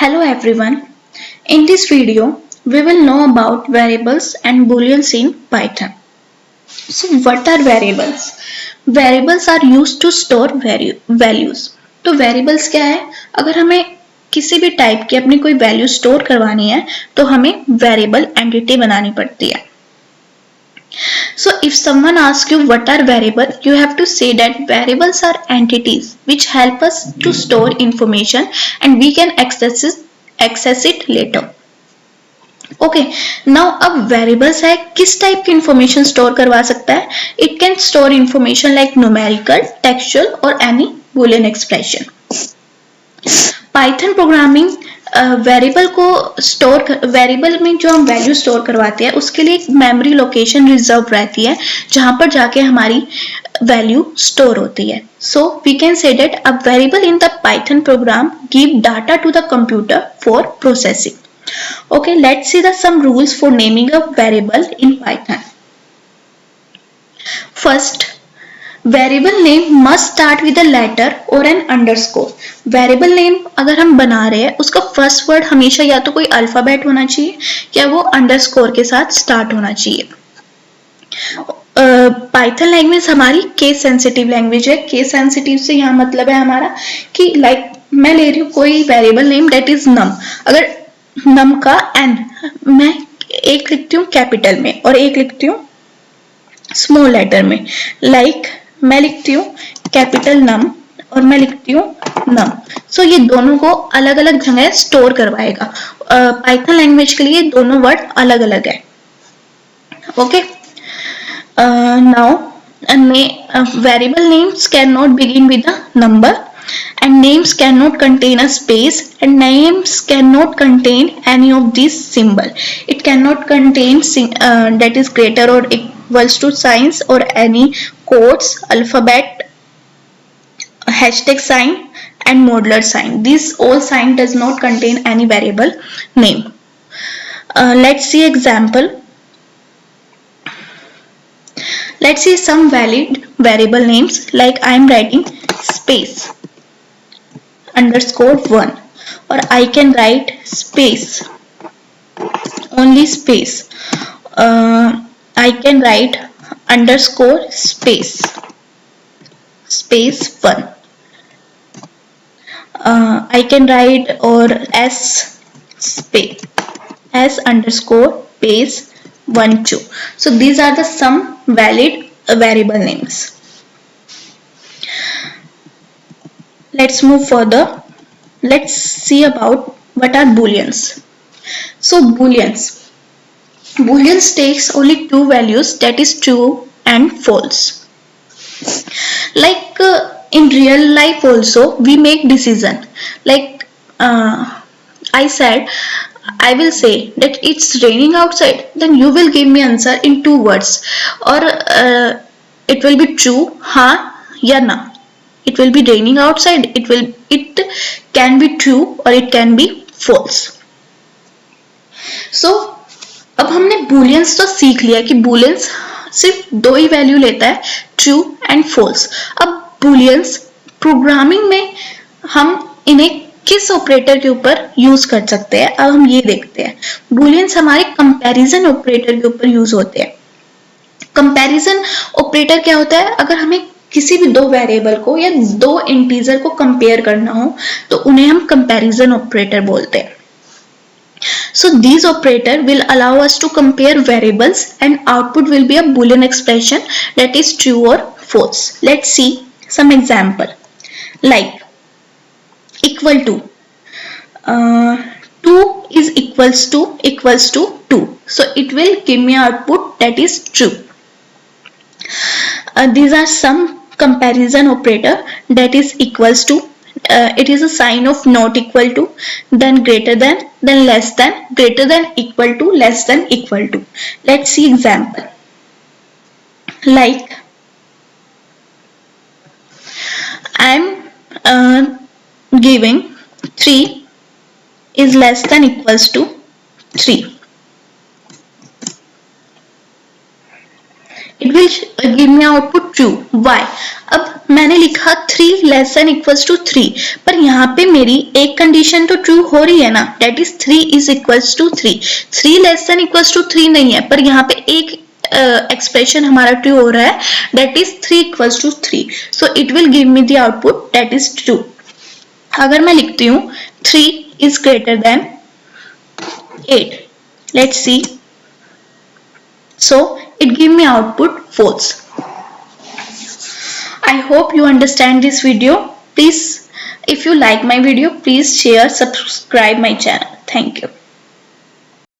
Hello everyone. In this video, we will know about variables and booleans in Python. So what are variables? Variables are used to store values. तो variables क्या है? अगर हमें किसी भी type की अपनी कोई वैल्यू स्टोर करवानी है तो हमें वेरिएबल एंटिटी बनानी पड़ती है. So if someone asks you what are variables, you have to say that variables are entities which help us to store information and we can access it later. Okay now अब variables है किस type की information store करवा सकता है. It can store information like numerical, textual और any boolean expression. Python programming variable में जो हम वैल्यू स्टोर करवाते हैं उसके लिए एक मेमोरी लोकेशन रिजर्व रहती है जहां पर जाके हमारी वैल्यू स्टोर होती है. So we can say that a variable in the Python program give data to the computer for processing. Okay, let's see some rules for naming a variable in Python. First, variable name must start with a letter or an underscore. Variable name अगर हम बना रहे हैं उसका first word हमेशा या तो कोई अल्फाबेट होना चाहिए या वो अंडरस्कोर के साथ स्टार्ट होना चाहिए. पाइथन लैंग्वेज हमारी केस सेंसिटिव लैंग्वेज है. केस सेंसिटिव से यहाँ मतलब है हमारा कि लाइक मैं ले रही हूँ कोई वेरिएबल नेम डेट इज नम. अगर नम का एन मैं एक लिखती हूँ कैपिटल में और एक लिखती हूँ स्मॉल लेटर में. लाइक मैं लिखती हूँ कैपिटल नम और मैं लिखती हूँ नम. सो ये दोनों को अलग अलग जगह स्टोर करवाएगा. पाइथन लैंग्वेज के लिए दोनों वर्ड अलग अलग है. Okay now variable names can not begin with a number and names cannot contain a space and names cannot contain any of these symbol. It cannot contain that is greater or equals to signs or any quotes, alphabet, hashtag sign and modular sign. This all sign does not contain any variable name. Let's see example. Let's see some valid variable names like I am writing space underscore 1 or I can write space only space. I can write underscore space 1. I can write or s underscore space 1 2. So these are the some valid variable names. Let's move further. Let's see about what are booleans. So booleans takes only two values, that is true and false. Like in real life also we make decision. Like I said I will say that it's raining outside, then you will give me answer in two words or it will be true ha ya na. It will be raining outside. It can be true or it can be false. So अब हमने booleans तो सीख लिया कि booleans सिर्फ दो ही value लेता है, ट्रू एंड false. अब booleans प्रोग्रामिंग में हम इन्हें किस ऑपरेटर के ऊपर यूज कर सकते हैं अब हम ये देखते हैं. booleans हमारे कंपैरिजन ऑपरेटर के ऊपर यूज होते हैं. कंपैरिजन ऑपरेटर क्या होता है, अगर हमें किसी भी दो वेरिएबल को या दो इंटीजर को कंपेयर करना हो तो उन्हें हम कंपैरिजन ऑपरेटर बोलते हैं. So these operator will allow us to compare variables and output will be a boolean expression that is true or false. Let's see some example. Like equal to 2 is equals to 2. So it will give me output that is true. These are some comparison operator that is equals to. It is a sign of not equal to, then greater than, then less than, greater than equal to, less than equal to. Let's see example. Like I am giving 3 is less than equals to 3. it will give me output true. Why? अब मैंने लिखा 3 less than equals to 3, पर यहाँ पे मेरी एक condition तो true हो रही है ना, that is 3 is equals to 3. 3 less than equals to 3 नहीं है, पर यहाँ पे एक एक्सप्रेशन हमारा ट्रू हो रहा है, that is 3 equals to 3. So it will give me the output that is true. अगर मैं लिखती हूँ 3 is greater than 8, let's see. So it give me output false. I hope you understand this video. Please, if you like my video, please share, subscribe my channel. Thank you.